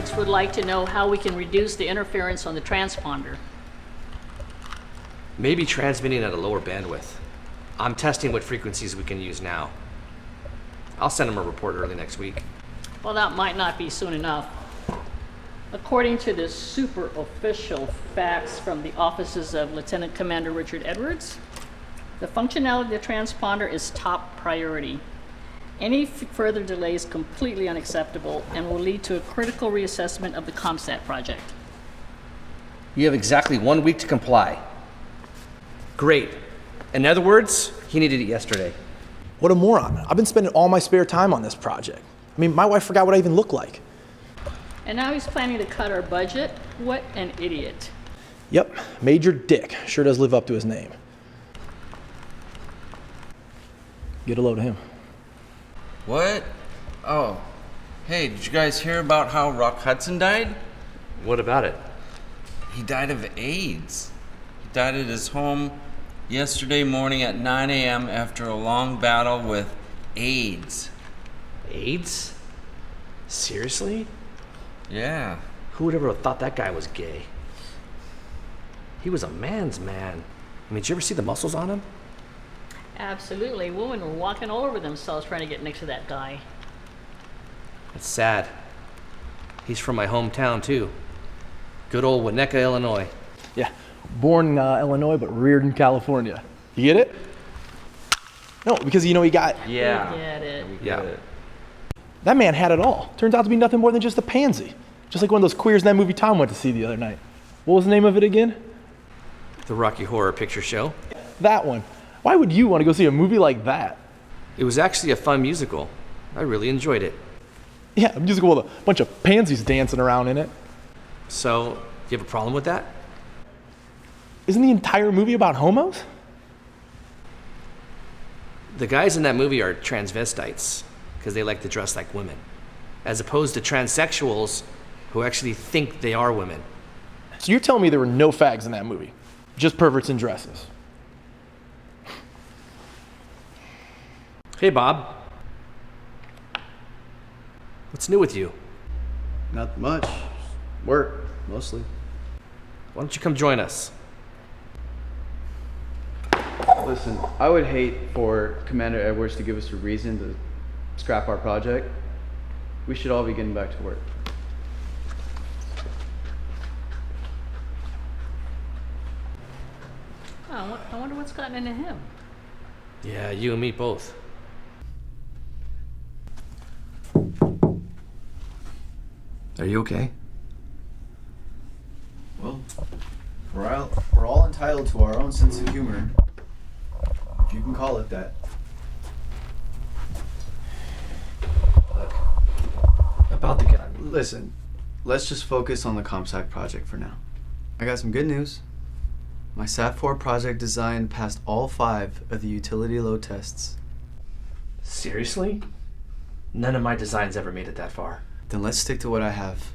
Edwards would like to know how we can reduce the interference on the transponder. Maybe transmitting at a lower bandwidth. I'm testing what frequencies we can use now. I'll send him a report early next week. Well, that might not be soon enough. According to the super official facts from the offices of Lieutenant Commander Richard Edwards, the functionality of the transponder is top priority. Any further delay is completely unacceptable and will lead to a critical reassessment of the ComSat project. You have exactly 1 week to comply. Great. In other words, he needed it yesterday. What a moron. I've been spending all my spare time on this project. I mean, my wife forgot what I even look like. And now he's planning to cut our budget? What an idiot. Yep, Major Dick sure does live up to his name. Get a load of him. What? Oh. Hey, did you guys hear about how Rock Hudson died? What about it? He died of AIDS. He died at his home yesterday morning at 9 a.m. after a long battle with AIDS. AIDS? Seriously? Yeah. Who would ever have thought that guy was gay? He was a man's man. I mean, did you ever see the muscles on him? Absolutely. Women were walking all over themselves trying to get next to that guy. It's sad. He's from my hometown, too. Good old Winnetka, Illinois. Yeah, born in Illinois, but reared in California. You get it? No, because you know he got... Yeah. We get it. Yeah. That man had it all. Turns out to be nothing more than just a pansy. Just like one of those queers in that movie Tom went to see the other night. What was the name of it again? The Rocky Horror Picture Show. That one. Why would you want to go see a movie like that? It was actually a fun musical. I really enjoyed it. Yeah, a musical with a bunch of pansies dancing around in it. So, do you have a problem with that? Isn't the entire movie about homos? The guys in that movie are transvestites because they like to dress like women, as opposed to transsexuals who actually think they are women. So you're telling me there were no fags in that movie? Just perverts in dresses? Hey, Bob. What's new with you? Not much. Work, mostly. Why don't you come join us? Listen, I would hate for Commander Edwards to give us a reason to scrap our project. We should all be getting back to work. Oh, I wonder what's gotten into him. Yeah, you and me both. Are you okay? Well, we're all entitled to our own sense of humor, if you can call it that. Look, about the guy. Listen, let's just focus on the ComSat project for now. I got some good news. My SAT-4 project design passed all 5 of the utility load tests. Seriously? None of my designs ever made it that far. Then let's stick to what I have.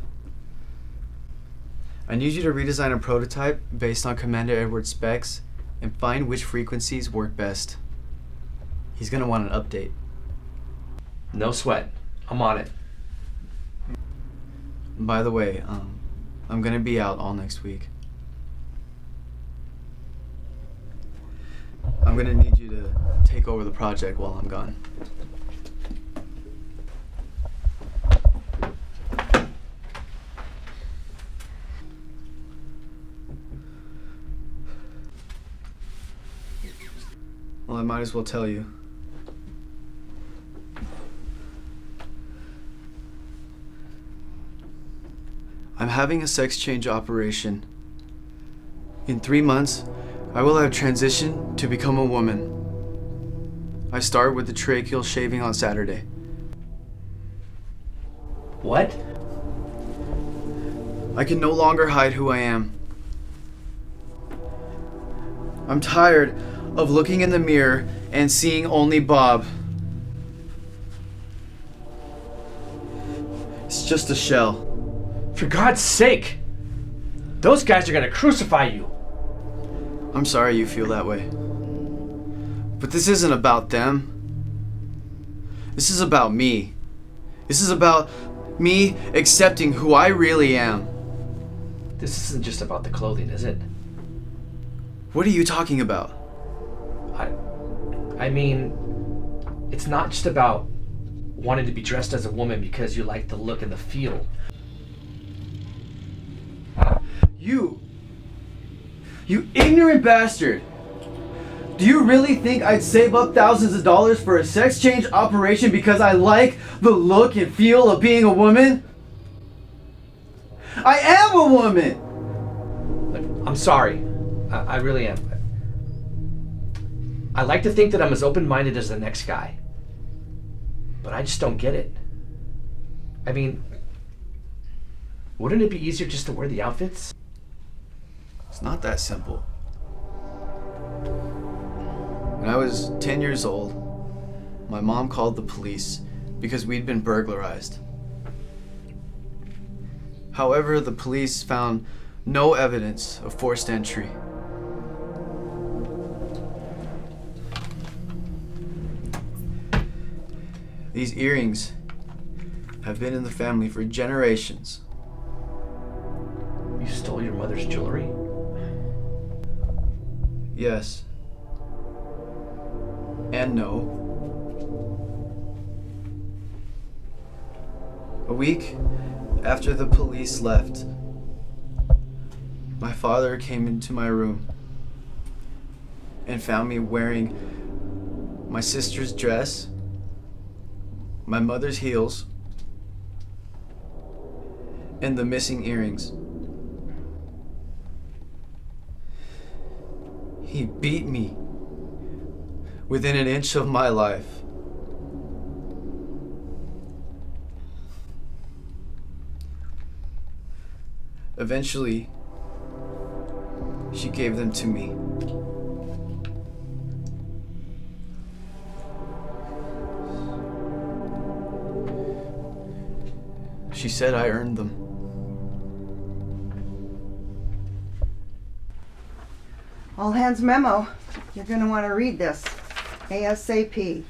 I need you to redesign a prototype based on Commander Edwards' specs and find which frequencies work best. He's gonna want an update. No sweat. I'm on it. By the way, I'm gonna be out all next week. I'm gonna need you to take over the project while I'm gone. Well, I might as well tell you. I'm having a sex change operation. In 3 months, I will have transitioned to become a woman. I start with the tracheal shaving on Saturday. What? I can no longer hide who I am. I'm tired of looking in the mirror and seeing only Bob. It's just a shell. For God's sake! Those guys are gonna crucify you! I'm sorry you feel that way. But this isn't about them. This is about me. This is about Me accepting who I really am. This isn't just about the clothing, is it? What are you talking about? I mean, it's not just about wanting to be dressed as a woman because you like the look and the feel. You ignorant bastard! Do you really think I'd save up thousands of dollars for a sex change operation because I like the look and feel of being a woman? I am a woman! Look, I'm sorry. I really am. I like to think that I'm as open-minded as the next guy. But I just don't get it. I mean, wouldn't it be easier just to wear the outfits? It's not that simple. When I was 10 years old, my mom called the police because we'd been burglarized. However, the police found no evidence of forced entry. These earrings have been in the family for generations. You stole your mother's jewelry? Yes. And no. A week after the police left, my father came into my room and found me wearing my sister's dress, my mother's heels, and the missing earrings. He beat me within an inch of my life. Eventually, she gave them to me. She said I earned them. All hands memo. You're going to want to read this ASAP.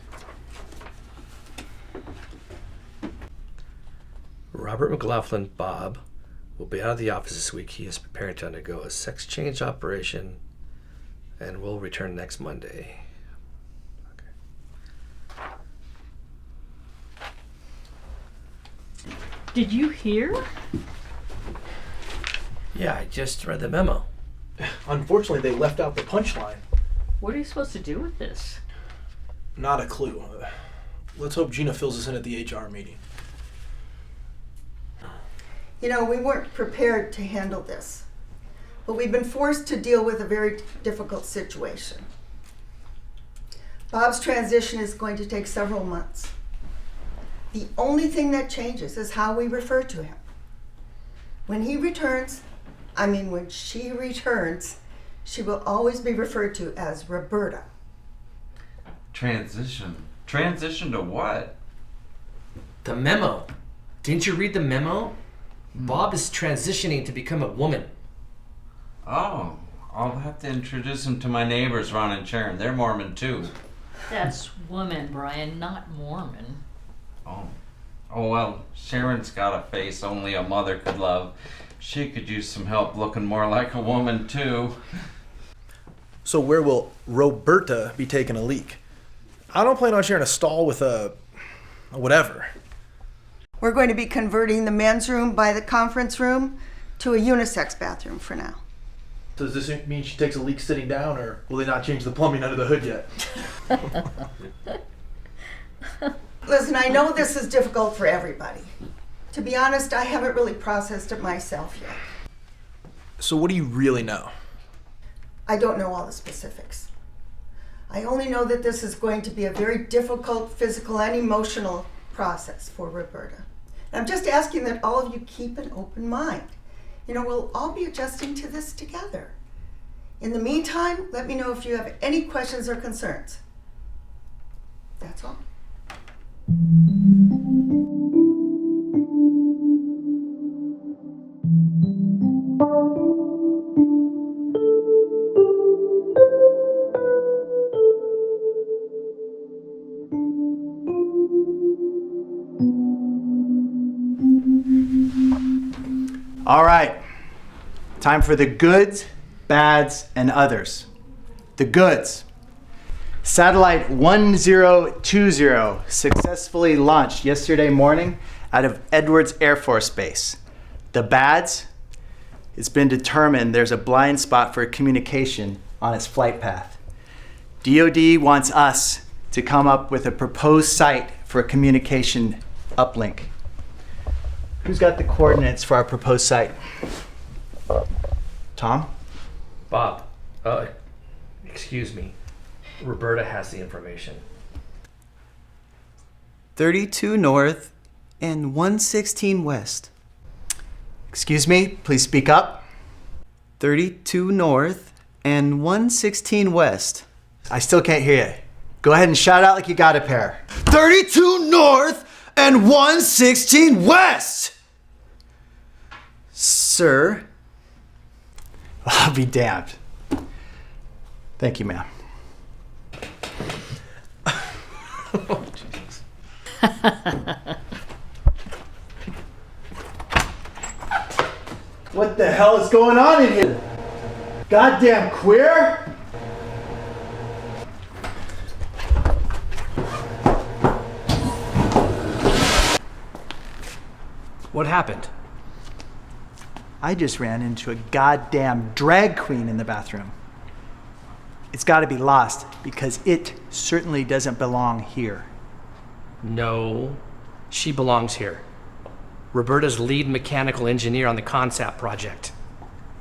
Robert McLaughlin, Bob, will be out of the office this week. He is preparing to undergo a sex change operation and will return next Monday. Did you hear? Yeah, I just read the memo. Unfortunately, they left out the punchline. What are you supposed to do with this? Not a clue. Let's hope Gina fills us in at the HR meeting. You know, we weren't prepared to handle this, but we've been forced to deal with a very difficult situation. Bob's transition is going to take several months. The only thing that changes is how we refer to him. When he returns, when she returns, she will always be referred to as Roberta. Transition? Transition to what? The memo. Didn't you read the memo? Bob is transitioning to become a woman. Oh, I'll have to introduce him to my neighbors, Ron and Sharon. They're Mormon too. That's woman, Brian, not Mormon. Oh well, Sharon's got a face only a mother could love. She could use some help looking more like a woman too. So where will Roberta be taking a leak? I don't plan on sharing a stall with a whatever. We're going to be converting the men's room by the conference room to a unisex bathroom for now. Does this mean she takes a leak sitting down, or will they not change the plumbing under the hood yet? Listen, I know this is difficult for everybody. To be honest, I haven't really processed it myself yet. So what do you really know? I don't know all the specifics. I only know that this is going to be a very difficult physical and emotional process for Roberta. And I'm just asking that all of you keep an open mind. You know, we'll all be adjusting to this together. In the meantime, let me know if you have any questions or concerns. That's all. All right. Time for the goods, bads, and others. The goods. Satellite 1020 successfully launched yesterday morning out of Edwards Air Force Base. The bads, it's been determined there's a blind spot for communication on its flight path. DoD wants us to come up with a proposed site for a communication uplink. Who's got the coordinates for our proposed site? Tom? Bob, excuse me. Roberta has the information. 32 north and 116 west. Excuse me, please speak up. 32 north and 116 west. I still can't hear you. Go ahead and shout out like you got a pair. 32 north and 116 west! Sir, I'll be damned. Thank you, ma'am. What the hell is going on in here? Goddamn queer! What happened? I just ran into a goddamn drag queen in the bathroom. It's gotta be lost because it certainly doesn't belong here. No, she belongs here. Roberta's lead mechanical engineer on the concept project.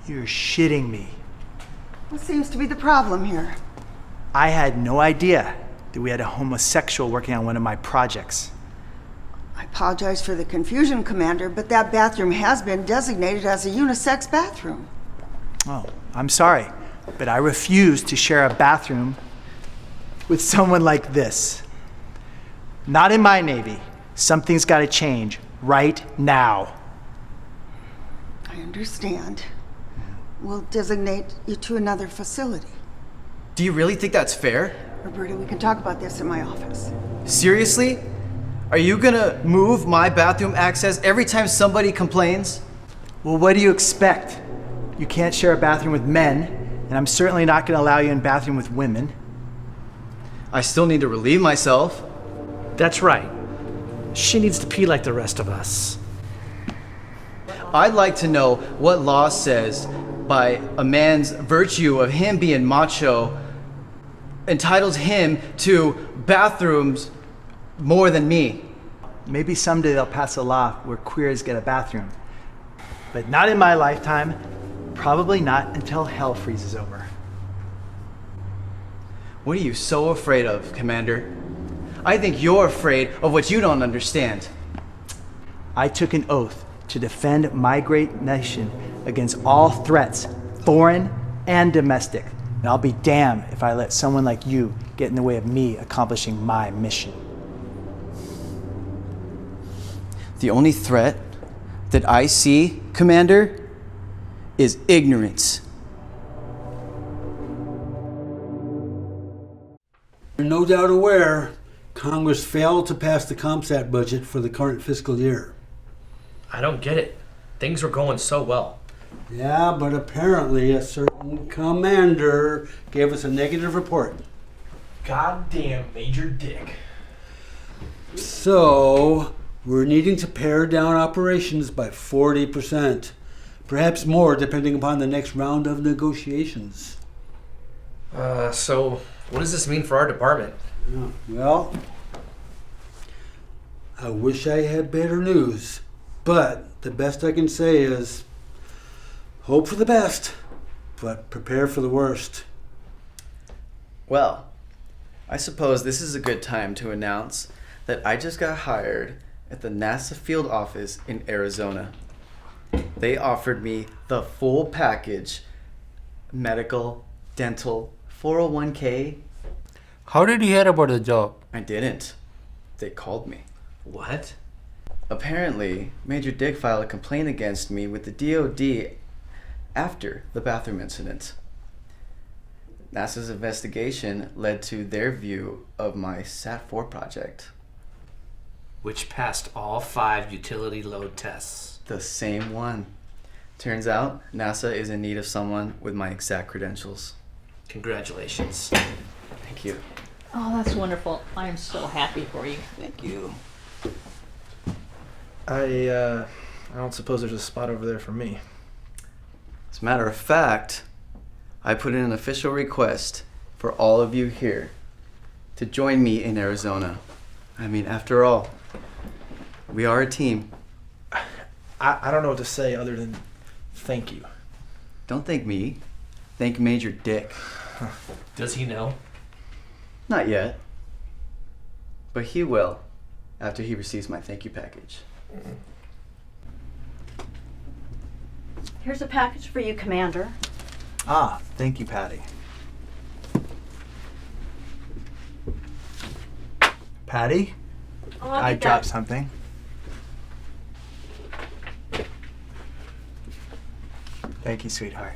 You're shitting me. What seems to be the problem here? I had no idea that we had a homosexual working on one of my projects. I apologize for the confusion, Commander, but that bathroom has been designated as a unisex bathroom. Oh, I'm sorry, but I refuse to share a bathroom with someone like this. Not in my Navy. Something's gotta change right now. I understand. We'll designate you to another facility. do you really think that's fair? Roberta, we can talk about this in my office. Seriously? Are you gonna move my bathroom access every time somebody complains? Well, what do you expect? You can't share a bathroom with men, and I'm certainly not gonna allow you in a bathroom with women. I still need to relieve myself. That's right. She needs to pee like the rest of us. I'd like to know what law says by a man's virtue of him being macho entitles him to bathrooms more than me. Maybe someday they'll pass a law where queers get a bathroom. But not in my lifetime, probably not until hell freezes over. What are you so afraid of, Commander? I think you're afraid of what you don't understand. I took an oath to defend my great nation against all threats, foreign and domestic. And I'll be damned if I let someone like you get in the way of me accomplishing my mission. The only threat that I see, Commander, is ignorance. You're no doubt aware, Congress failed to pass the ComSat budget for the current fiscal year. I don't get it. Things were going so well. Yeah, but apparently a certain commander gave us a negative report. Goddamn Major Dick. So, we're needing to pare down operations by 40%. Perhaps more, depending upon the next round of negotiations. So what does this mean for our department? Yeah, well, I wish I had better news, but the best I can say is hope for the best, but prepare for the worst. Well, I suppose this is a good time to announce that I just got hired at the NASA field office in Arizona. They offered me the full package: medical, dental, 401k. How did you hear about the job? I didn't. They called me. What? Apparently, Major Dick filed a complaint against me with the DoD after the bathroom incident. NASA's investigation led to their view of my Sat-4 project. Which passed all 5 utility load tests. The same one. Turns out NASA is in need of someone with my exact credentials. Congratulations. Thank you. Oh, that's wonderful. I am so happy for you. Thank you. I don't suppose there's a spot over there for me. As a matter of fact, I put in an official request for all of you here to join me in Arizona. I mean, after all, we are a team. I don't know what to say other than thank you. Don't thank me. Thank Major Dick. Does he know? Not yet. But he will after he receives my thank you package. Here's a package for you, Commander. Ah, thank you, Patty. Patty, Oh, I dropped something. Thank you, sweetheart.